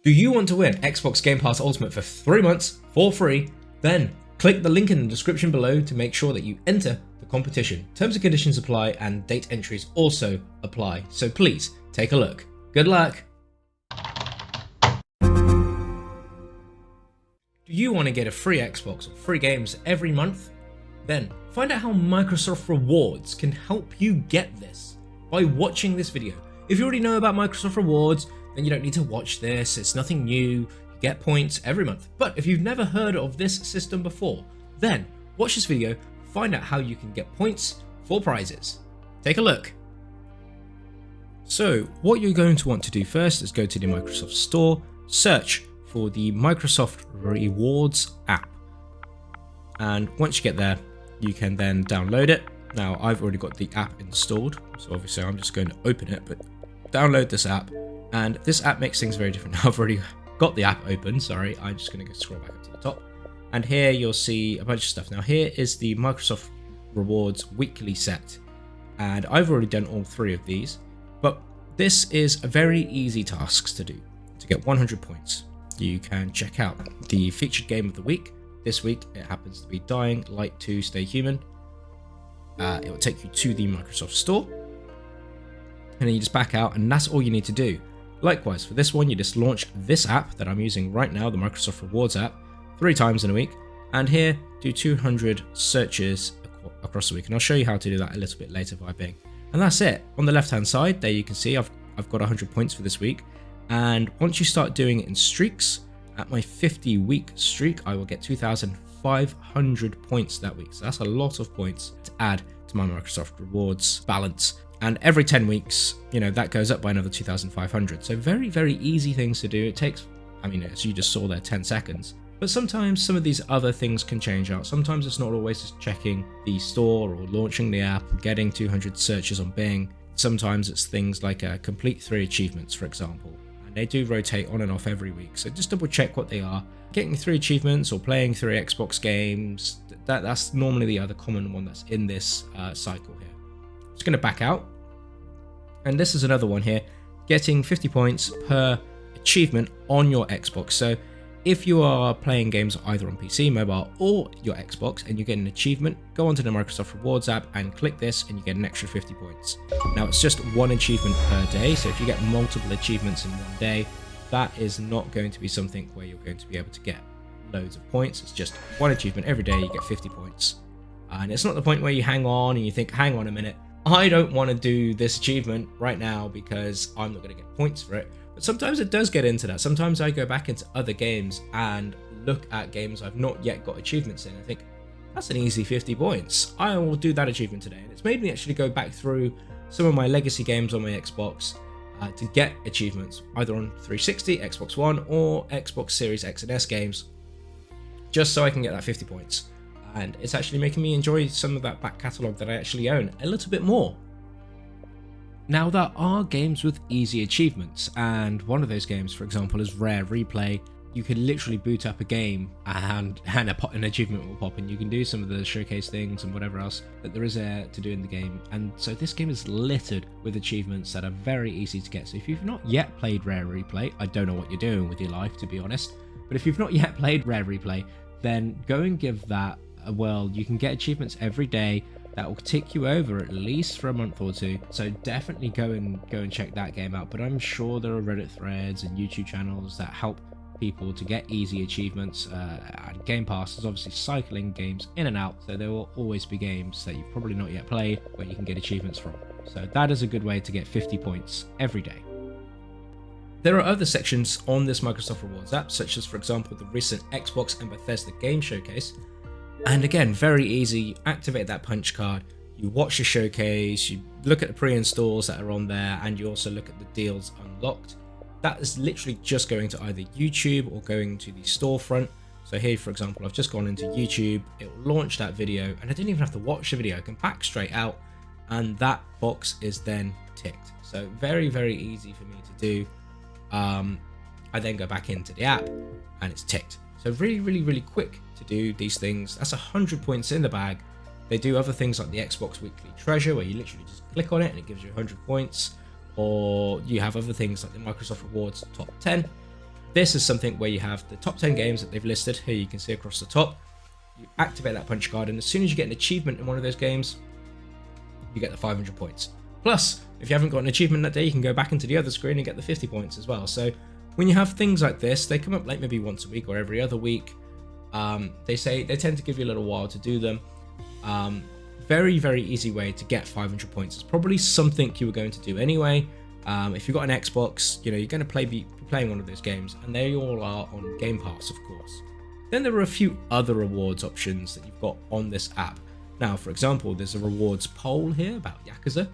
Do you want to win Xbox Game Pass Ultimate for 3 months for free? Then click the link in the description below to make sure that you enter the competition. Terms and conditions apply and date entries also apply, so please take a look. Good luck! Do you want to get a free Xbox or free games every month? Then find out how Microsoft Rewards can help you get this by watching this video. If you already know about Microsoft Rewards, then you don't need to watch this. It's nothing new. You get points every month. But if you've never heard of this system before, then watch this video, find out how you can get points for prizes. Take a look. So what you're going to want to do first is go to the Microsoft Store, search for the Microsoft Rewards app. And once you get there, you can then download it. Now I've already got the app installed, so obviously I'm just going to open it, but download this app. And this app makes things very different. I've already got the app open, sorry. I'm just going to scroll back up to the top. And here you'll see a bunch of stuff. Now here is the Microsoft Rewards weekly set. And I've already done all 3 of these. But this is a very easy task to do. To get 100 points, you can check out the featured game of the week. This week it happens to be Dying Light 2 Stay Human. It will take you to the Microsoft Store. And then you just back out, and that's all you need to do. Likewise, for this one, you just launch this app that I'm using right now, the Microsoft Rewards app, 3 times in a week. And here, do 200 searches across the week. And I'll show you how to do that a little bit later via Bing. And that's it. On the left-hand side, there you can see I've got 100 points for this week. And once you start doing it in streaks, at my 50-week streak, I will get 2,500 points that week. So that's a lot of points to add to my Microsoft Rewards balance. And every 10 weeks, that goes up by another 2,500. So very, very easy things to do. It takes, as you just saw there, 10 seconds. But sometimes some of these other things can change out. Sometimes it's not always just checking the store or launching the app, getting 200 searches on Bing. Sometimes it's things like complete 3 achievements, for example. And they do rotate on and off every week. So just double check what they are. Getting 3 achievements or playing 3 Xbox games, that's normally the other common one that's in this cycle here. Just going to back out, and this is another one here, getting 50 points per achievement on your Xbox. So if you are playing games either on PC, mobile, or your Xbox, and you get an achievement, go onto the Microsoft Rewards app and click this, and you get an extra 50 points. Now it's just 1 achievement per day, so if you get multiple achievements in one day, that is not going to be something where you're going to be able to get loads of points. It's just 1 achievement every day, you get 50 points. And it's not the point where you hang on and you think, hang on a minute, I don't want to do this achievement right now because I'm not going to get points for it. But sometimes it does get into that. Sometimes I go back into other games and look at games I've not yet got achievements in and think, that's an easy 50 points. I will do that achievement today. And it's made me actually go back through some of my legacy games on my Xbox to get achievements, either on 360, Xbox One, or Xbox Series X and S games, just so I can get that 50 points. And it's actually making me enjoy some of that back catalogue that I actually own a little bit more. Now there are games with easy achievements, and one of those games, for example, is Rare Replay. You can literally boot up a game and an achievement will pop, and you can do some of the showcase things and whatever else that there is to do in the game. And so this game is littered with achievements that are very easy to get. So if you've not yet played Rare Replay, I don't know what you're doing with your life, to be honest, but if you've not yet played Rare Replay, then go and give that a whirl. You can get achievements every day that will tick you over at least for a month or 2. So definitely go and check that game out. But I'm sure there are Reddit threads and YouTube channels that help people to get easy achievements. And Game Pass is obviously cycling games in and out, so there will always be games that you've probably not yet played where you can get achievements from. So that is a good way to get 50 points every day. There are other sections on this Microsoft Rewards app, such as, for example, the recent Xbox and Bethesda game showcase. And again, very easy. You activate that punch card, you watch the showcase, you look at the pre-installs that are on there, and you also look at the deals unlocked. That is literally just going to either YouTube or going to the storefront. So here, for example, I've just gone into YouTube, it will launch that video, and I didn't even have to watch the video. I can back straight out, and that box is then ticked. So very, very easy for me to do. I then go back into the app, and it's ticked. So really, really, really quick to do these things. That's 100 points in the bag. They do other things like the Xbox Weekly Treasure, where you literally just click on it and it gives you 100 points. Or you have other things like the Microsoft Rewards Top 10, this is something where you have the top 10 games that they've listed. Here you can see across the top. You activate that punch card, and as soon as you get an achievement in one of those games, you get the 500 points. Plus, if you haven't got an achievement that day, you can go back into the other screen and get the 50 points as well. So when you have things like this, they come up like maybe once a week or every other week. They tend to give you a little while to do them. Very, very easy way to get 500 points. It's probably something you were going to do anyway. If you've got an Xbox, you're going to be playing one of those games, and they all are on Game Pass, of course. Then there are a few other rewards options that you've got on this app. Now, for example, there's a rewards poll here about Yakuza.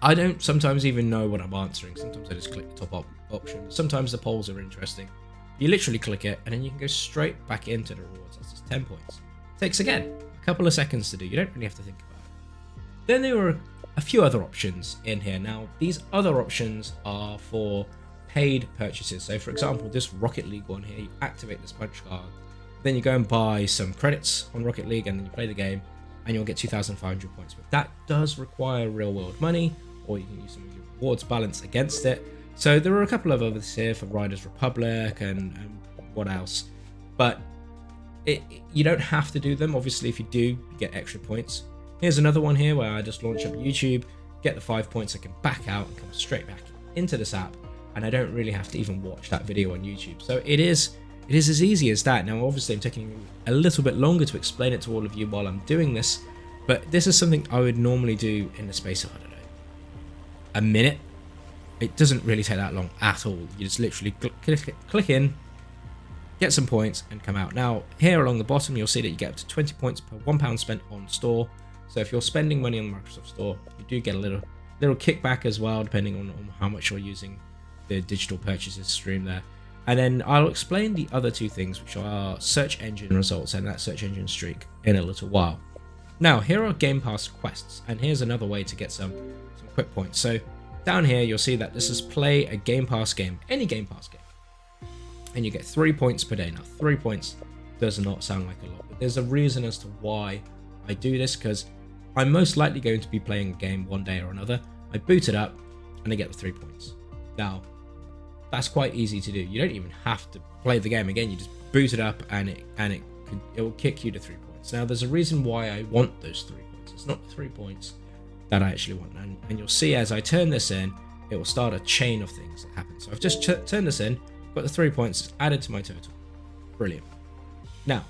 I don't sometimes even know what I'm answering. Sometimes I just click the top option. Sometimes the polls are interesting. You literally click it, and then you can go straight back into the rewards. That's just 10 points. Takes, again, a couple of seconds to do. You don't really have to think about it. Then there are a few other options in here. Now, these other options are for paid purchases. So, for example, this Rocket League one here, you activate this punch card. Then you go and buy some credits on Rocket League, and then you play the game, and you'll get 2,500 points. But that does require real-world money, or you can use some of your rewards balance against it. So there are a couple of others here for Riders Republic and what else. But you don't have to do them. Obviously, if you do, you get extra points. Here's another one here where I just launch up YouTube, get the 5 points, I can back out and come straight back into this app, and I don't really have to even watch that video on YouTube. So it is as easy as that. Now, obviously, I'm taking a little bit longer to explain it to all of you while I'm doing this, but this is something I would normally do in the space of, I don't know, a minute. It doesn't really take that long at all. You just literally click in, get some points, and come out. Now, here along the bottom, you'll see that you get up to 20 points per £1 spent on store. So if you're spending money on the Microsoft Store, you do get a little kickback as well, depending on how much you're using the digital purchases stream there. And then I'll explain the other two things, which are search engine results and that search engine streak, in a little while. Now, here are Game Pass quests, and here's another way to get some quick points. So down here, you'll see that this is play a Game Pass game, any Game Pass game, and you get 3 points per day. Now, 3 points does not sound like a lot, but there's a reason as to why I do this, because I'm most likely going to be playing a game one day or another. I boot it up, and I get the 3 points. Now, that's quite easy to do. You don't even have to play the game again. You just boot it up, and it will kick you to 3 points. Now, there's a reason why I want those 3 points. It's not the 3 points that I actually want, and you'll see as I turn this in, it will start a chain of things that happen. So I've just turned this in, got the 3 points added to my total. Brilliant. Now,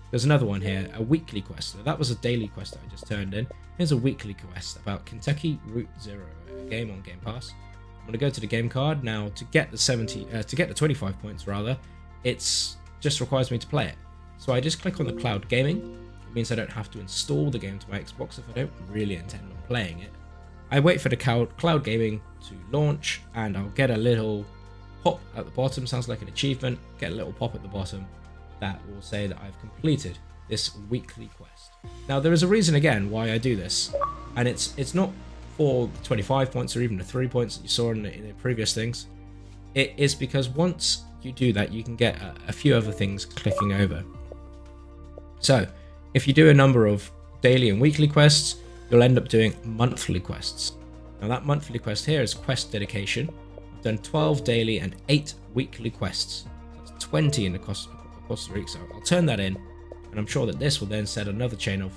there's another one here, a weekly quest. So that was a daily quest that I just turned in. Here's a weekly quest about Kentucky Route Zero, a game on Game Pass. I'm going to go to the game card. Now, to get the 25 points rather, it's just requires me to play it. So I just click on the cloud gaming. It means I don't have to install the game to my Xbox if I don't really intend on playing it. I wait for the cloud gaming to launch, and I'll get a little pop at the bottom. Sounds like an achievement. Get a little pop at the bottom that will say that I've completed this weekly quest. Now, there is a reason again why I do this, and it's not for the 25 points or even the 3 points that you saw in the previous things. It is because once you do that, you can get a few other things clicking over. So if you do a number of daily and weekly quests, you'll end up doing monthly quests. Now, that monthly quest here is quest dedication. I've done 12 daily and 8 weekly quests. That's 20 in across the week. So I'll turn that in, and I'm sure that this will then set another chain of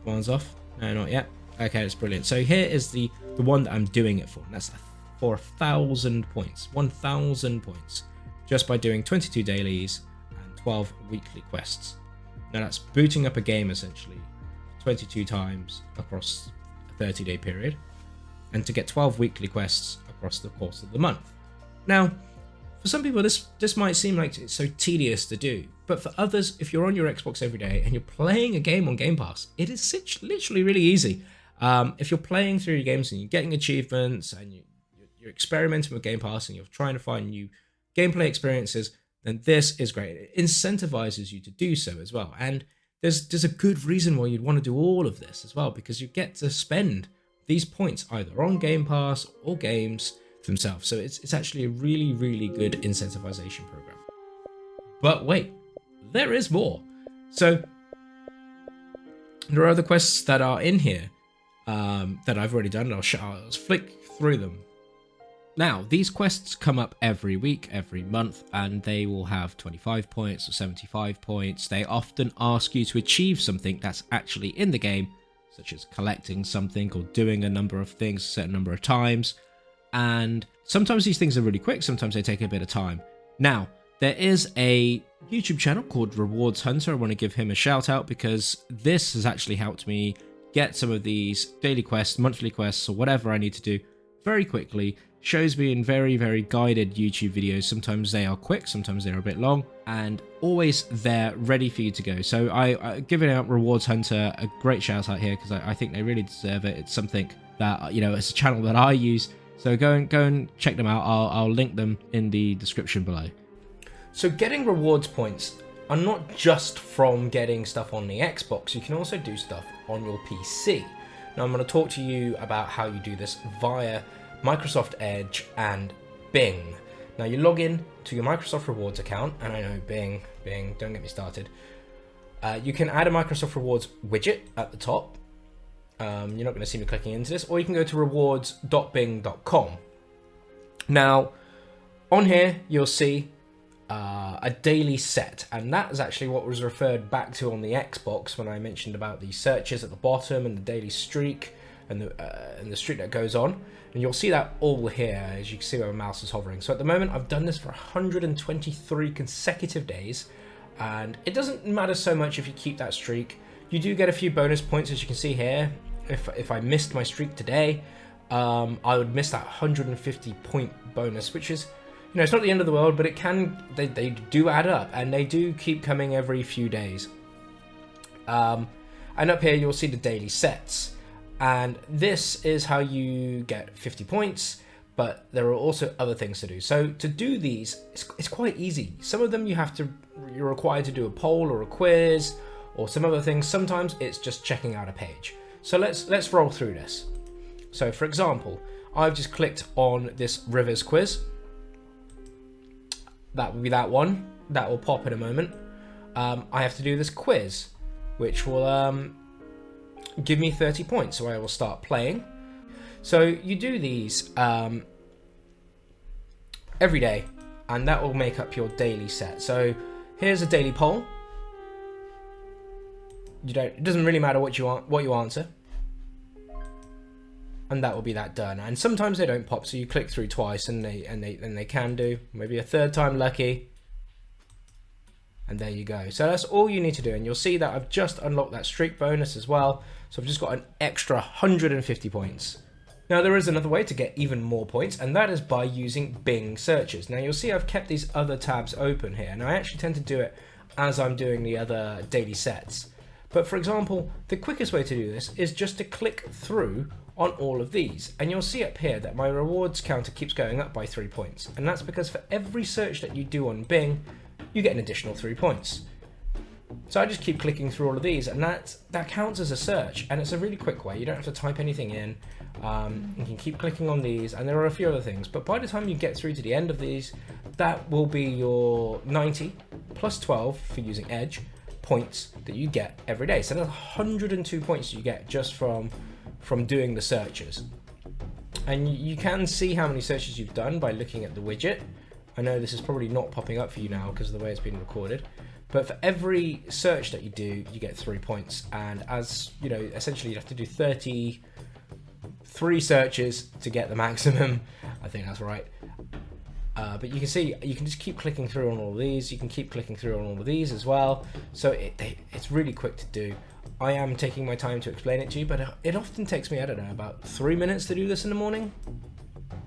commands off. No, not yet. Okay, that's brilliant. So here is the one that I'm doing it for, and that's for 1,000 points. 1,000 points just by doing 22 dailies and 12 weekly quests. Now, that's booting up a game essentially 22 times across a 30-day period, and to get 12 weekly quests across the course of the month. Now, for some people, this might seem like it's so tedious to do, but for others, if you're on your Xbox every day and you're playing a game on Game Pass, it is literally really easy. If you're playing through your games and you're getting achievements and you're experimenting with Game Pass and you're trying to find new gameplay experiences, then this is great. It incentivizes you to do so as well. And there's a good reason why you'd want to do all of this as well, because you get to spend these points either on Game Pass or games themselves. So it's actually a really, really good incentivization program. But wait, there is more. So there are other quests that are in here that I've already done. I'll flick through them. Now, these quests come up every week, every month, and they will have 25 points or 75 points. They often ask you to achieve something that's actually in the game, such as collecting something or doing a number of things a certain number of times. And sometimes these things are really quick, sometimes they take a bit of time. Now, there is a YouTube channel called Rewards Hunter. I want to give him a shout out because this has actually helped me get some of these daily quests, monthly quests, or whatever I need to do very quickly. Shows me in very, very guided YouTube videos. Sometimes they are quick, sometimes they're a bit long, and always there ready for you to go. So I giving out Rewards Hunter a great shout out here because I think they really deserve it. It's something that, you know, it's a channel that I use. So go and check them out. I'll link them in the description below. So getting rewards points are not just from getting stuff on the Xbox. You can also do stuff on your PC. Now I'm going to talk to you about how you do this via Microsoft Edge and Bing. Now you log in to your Microsoft Rewards account, and I know Bing, don't get me started. You can add a Microsoft Rewards widget at the top. You're not going to see me clicking into this, or you can go to rewards.bing.com. Now, on here you'll see a daily set, and that is actually what was referred back to on the Xbox when I mentioned about the searches at the bottom and the daily streak and the streak that goes on. And you'll see that all here, as you can see where my mouse is hovering. So at the moment, I've done this for 123 consecutive days, and it doesn't matter so much if you keep that streak. You do get a few bonus points, as you can see here. If I missed my streak today, I would miss that 150 point bonus, which is, you know, it's not the end of the world, but it can, they do add up, and they do keep coming every few days. And up here, you'll see the daily sets. And this is how you get 50 points, but there are also other things to do. So to do these, it's quite easy. Some of them you're required to do a poll or a quiz or some other things. Sometimes it's just checking out a page. So let's roll through this. So for example, I've just clicked on this Rivers quiz. That will be that one. That will pop in a moment. I have to do this quiz, which will give me 30 points, so I will start playing. So you do these every day, and that will make up your daily set. So here's a daily poll. It doesn't really matter what you answer, and that will be that done. And sometimes they don't pop, so you click through twice, and they can do, maybe a third time lucky. And there you go. So that's all you need to do. And you'll see that I've just unlocked that streak bonus as well. So I've just got an extra 150 points. Now there is another way to get even more points, and that is by using Bing searches. Now you'll see I've kept these other tabs open here. And I actually tend to do it as I'm doing the other daily sets. But for example, the quickest way to do this is just to click through on all of these. And you'll see up here that my rewards counter keeps going up by 3 points. And that's because for every search that you do on Bing, you get an additional 3 points. So I just keep clicking through all of these, and that counts as a search, and it's a really quick way. You don't have to type anything in. You can keep clicking on these, and there are a few other things, but by the time you get through to the end of these, that will be your 90 plus 12 for using Edge points that you get every day. So that's 102 points you get just from doing the searches. And you can see how many searches you've done by looking at the widget. I know this is probably not popping up for you now because of the way it's been recorded, but for every search that you do, you get 3 points. And as you know, essentially you have to do 33 searches to get the maximum. I think that's right. But you can see, you can just keep clicking through on all of these. You can keep clicking through on all of these as well. So it's really quick to do. I am taking my time to explain it to you, but it often takes me, I don't know, about 3 minutes to do this in the morning.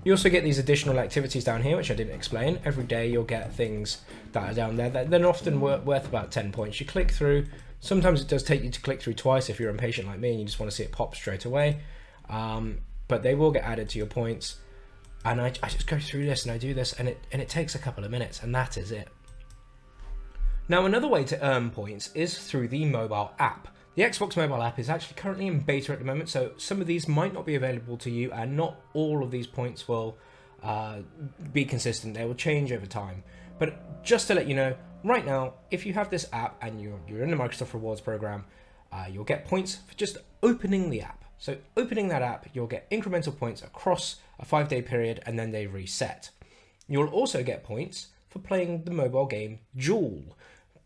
You also get these additional activities down here, which I didn't explain. Every day you'll get things that are down there that they're often worth about 10 points. You click through. Sometimes it does take you to click through twice if you're impatient like me and you just want to see it pop straight away. But they will get added to your points. And I just go through this and I do this, and it takes a couple of minutes, and that is it. Now another way to earn points is through the mobile app. The Xbox mobile app is actually currently in beta at the moment, so some of these might not be available to you, and not all of these points will be consistent. They will change over time. But just to let you know, right now, if you have this app and you're in the Microsoft Rewards program, you'll get points for just opening the app. So opening that app, you'll get incremental points across a 5-day period, and then they reset. You'll also get points for playing the mobile game Joule.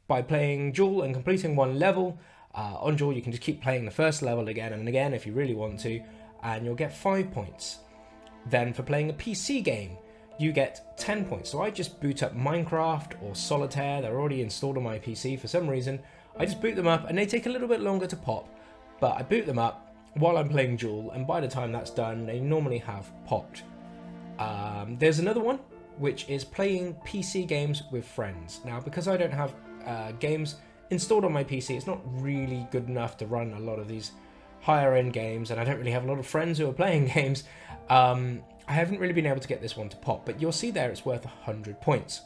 By playing Joule and completing one level, on Joule you can just keep playing the first level again and again if you really want to, and you'll get 5 points. Then for playing a PC game, you get 10 points. So I just boot up Minecraft or Solitaire. They're already installed on my PC for some reason. I just boot them up and they take a little bit longer to pop, but I boot them up while I'm playing Joule, and by the time that's done, they normally have popped. There's another one, which is playing PC games with friends. Now, because I don't have games installed on my PC, it's not really good enough to run a lot of these higher end games, and I don't really have a lot of friends who are playing games. I haven't really been able to get this one to pop, but you'll see there it's worth 100 points.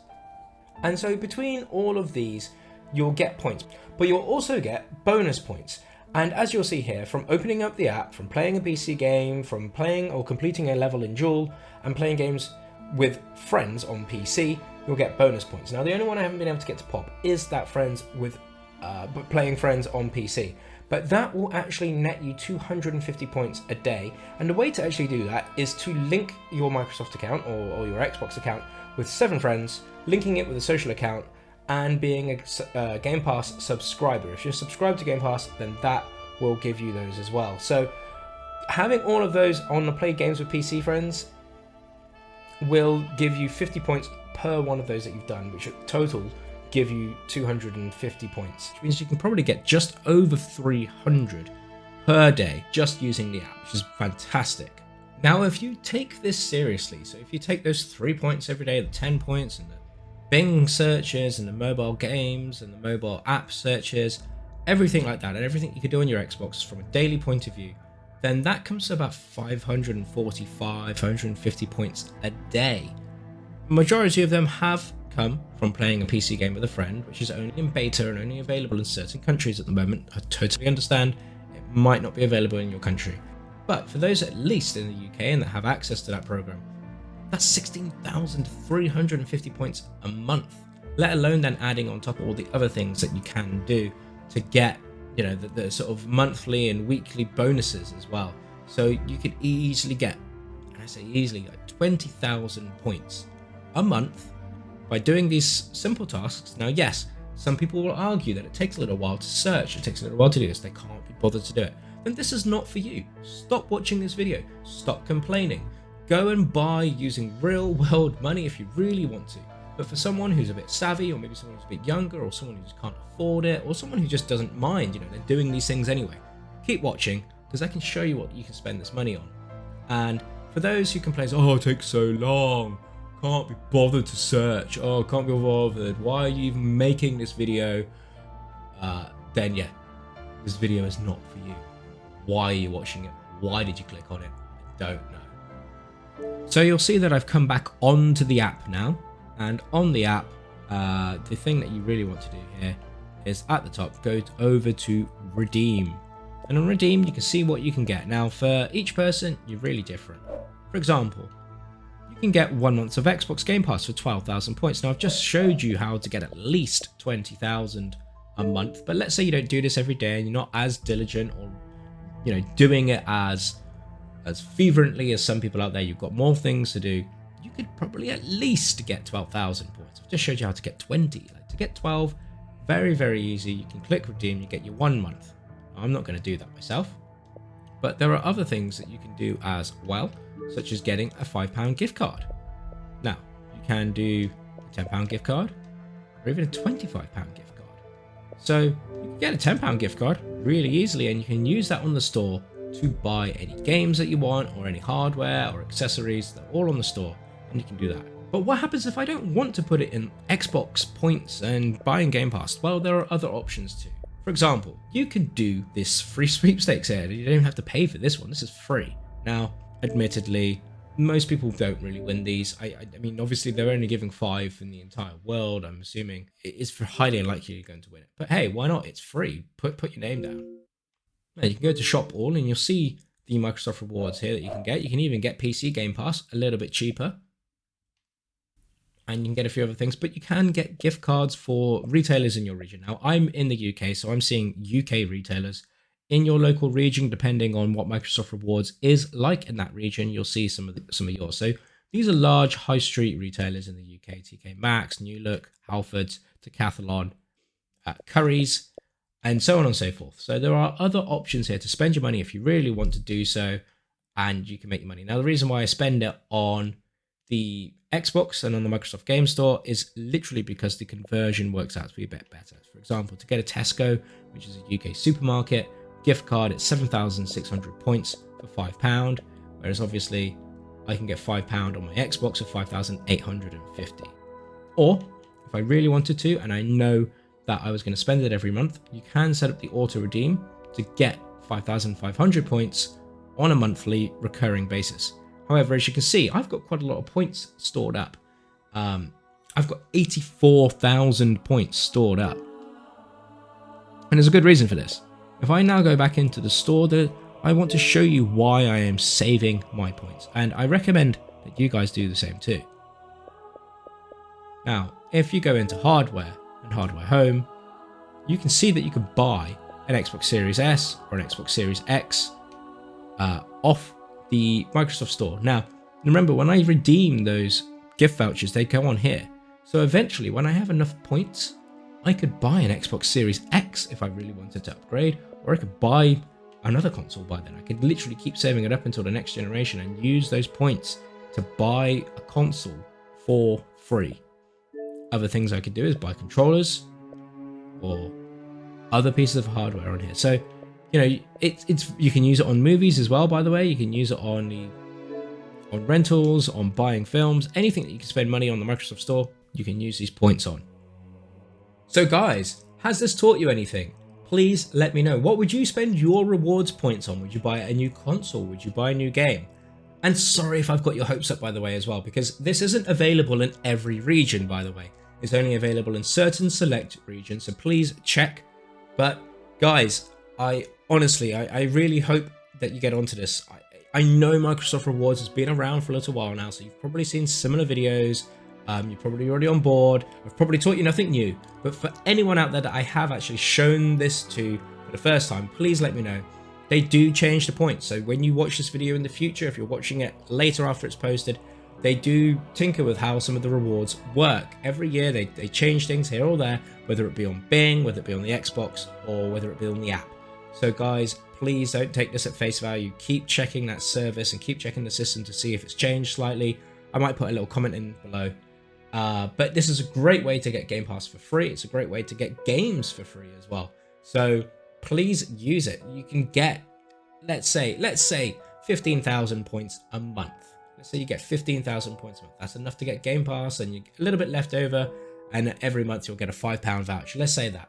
And so between all of these, you'll get points, but you'll also get bonus points. And as you'll see here, from opening up the app, from playing a PC game, from playing or completing a level in Joule, and playing games with friends on PC, you'll get bonus points. Now, the only one I haven't been able to get to pop is that friends with playing friends on PC. But that will actually net you 250 points a day. And the way to actually do that is to link your Microsoft account or your Xbox account with 7 friends, linking it with a social account, and being a Game Pass subscriber. If you're subscribed to Game Pass, then that will give you those as well. So having all of those on the Play Games with PC friends will give you 50 points per one of those that you've done, which total give you 250 points, which means you can probably get just over 300 per day just using the app, which is fantastic. Now, if you take this seriously, so if you take those 3 points every day, the 10 points, and the Bing searches, and the mobile games, and the mobile app searches, everything like that, and everything you can do on your Xbox from a daily point of view, then that comes to about 545, 550 points a day. Majority of them have come from playing a PC game with a friend, which is only in beta and only available in certain countries at the moment. I totally understand it might not be available in your country, but for those at least in the UK and that have access to that program, that's 16,350 points a month, let alone then adding on top all the other things that you can do to get, you know, the sort of monthly and weekly bonuses as well. So you could easily get, and I say easily, like 20,000 points a month by doing these simple tasks. Now, yes, some people will argue that it takes a little while to search, it takes a little while to do this, they can't be bothered to do it. Then this is not for you. Stop watching this video, stop complaining. Go and buy using real world money if you really want to. But for someone who's a bit savvy, or maybe someone who's a bit younger, or someone who just can't afford it, or someone who just doesn't mind, you know, they're doing these things anyway, keep watching, because I can show you what you can spend this money on. And for those who complain, oh, it takes so long, can't be bothered to search, oh, can't be bothered, why are you even making this video? Then yeah, this video is not for you. Why are you watching it? Why did you click on it? I don't know. So you'll see that I've come back onto the app now, and on the app, the thing that you really want to do here is at the top, go over to redeem. And on redeem, you can see what you can get. Now, for each person, you're really different. For example, you can get 1 month of Xbox Game Pass for 12,000 points. Now, I've just showed you how to get at least 20,000 a month, but let's say you don't do this every day and you're not as diligent, or, you know, doing it as fervently as some people out there, you've got more things to do, you could probably at least get 12,000 points. I've just showed you how to get 20. Like, to get 12, very, very easy. You can click redeem, you get your 1 month. I'm not going to do that myself, but there are other things that you can do as well, such as getting a £5 gift card. Now, you can do a £10 gift card, or even a £25 gift card. So you can get a £10 gift card really easily, and you can use that on the store to buy any games that you want, or any hardware or accessories. They're all on the store, and you can do that. But what happens if I don't want to put it in Xbox points and buying Game Pass? Well, there are other options too. For example, you could do this free sweepstakes here. You don't even have to pay for this one. This is free. Now, admittedly, most people don't really win these. I mean, obviously, they're only giving 5 in the entire world. I'm assuming it's highly unlikely you're going to win it. But hey, why not? It's free. Put your name down. Now, you can go to shop all, and you'll see the Microsoft rewards here that you can get. You can even get PC Game Pass a little bit cheaper, and you can get a few other things, but you can get gift cards for retailers in your region. Now, I'm in the UK, so I'm seeing UK retailers in your local region, depending on what Microsoft Rewards is like in that region, you'll see some of yours. So these are large high street retailers in the UK: TK Maxx, New Look, Halfords, Decathlon, Currys, and so on and so forth. So there are other options here to spend your money if you really want to do so, and you can make your money. Now, the reason why I spend it on the Xbox and on the Microsoft Game Store is literally because the conversion works out to be a bit better. For example, to get a Tesco, which is a UK supermarket, gift card, it's 7,600 points for £5, whereas obviously I can get £5 on my Xbox for 5,850. Or if I really wanted to, and I know that I was going to spend it every month, you can set up the auto redeem to get 5,500 points on a monthly recurring basis. However, as you can see, I've got quite a lot of points stored up. I've got 84,000 points stored up. And there's a good reason for this. If I now go back into the store, I want to show you why I am saving my points. And I recommend that you guys do the same too. Now, if you go into hardware and hardware home, you can see that you can buy an Xbox Series S or an Xbox Series X off the Microsoft Store. Now, remember, when I redeem those gift vouchers, they go on here. So eventually, when I have enough points, I could buy an Xbox Series X if I really wanted to upgrade, or I could buy another console by then. I could literally keep saving it up until the next generation and use those points to buy a console for free. Other things I could do is buy controllers or other pieces of hardware on here. So, you know, it's you can use it on movies as well, by the way. You can use it on rentals, on buying films, anything that you can spend money on the Microsoft Store, you can use these points on. So guys, has this taught you anything? Please let me know. What would you spend your rewards points on? Would you buy a new console? Would you buy a new game? And sorry if I've got your hopes up, by the way, as well, because this isn't available in every region, by the way. It's only available in certain select regions, so please check. But guys, I honestly really hope that you get onto this. I know Microsoft Rewards has been around for a little while now, so you've probably seen similar videos. You're probably already on board. I've probably taught you nothing new. But for anyone out there that I have actually shown this to for the first time, please let me know. They do change the points. So when you watch this video in the future, if you're watching it later after it's posted, they do tinker with how some of the rewards work. Every year they change things here or there, whether it be on Bing, whether it be on the Xbox, or whether it be on the app. So guys, please don't take this at face value. Keep checking that service and keep checking the system to see if it's changed slightly. I might put a little comment in below. But this is a great way to get Game Pass for free. It's a great way to get games for free as well. So please use it. You can get, let's say 15,000 points a month. Let's say you get 15,000 points a month. That's enough to get Game Pass, and you get a little bit left over, and every month you'll get a £5 voucher. Let's say that.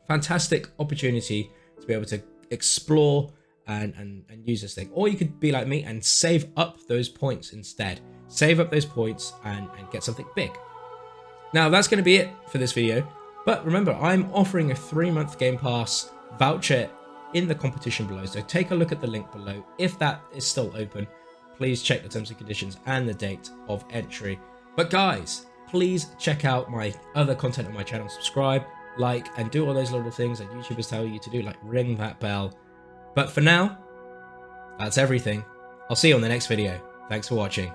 Fantastic opportunity to be able to explore and use this thing. Or you could be like me and save up those points instead. Save up those points and get something big. Now that's going to be it for this video. But remember, I'm offering a 3-month Game Pass voucher in the competition below. So take a look at the link below. If that is still open, please check the terms and conditions and the date of entry. But guys, please check out my other content on my channel. Subscribe, like, and do all those little things that YouTubers tell you to do, like ring that bell. But for now, that's everything. I'll see you on the next video. Thanks for watching.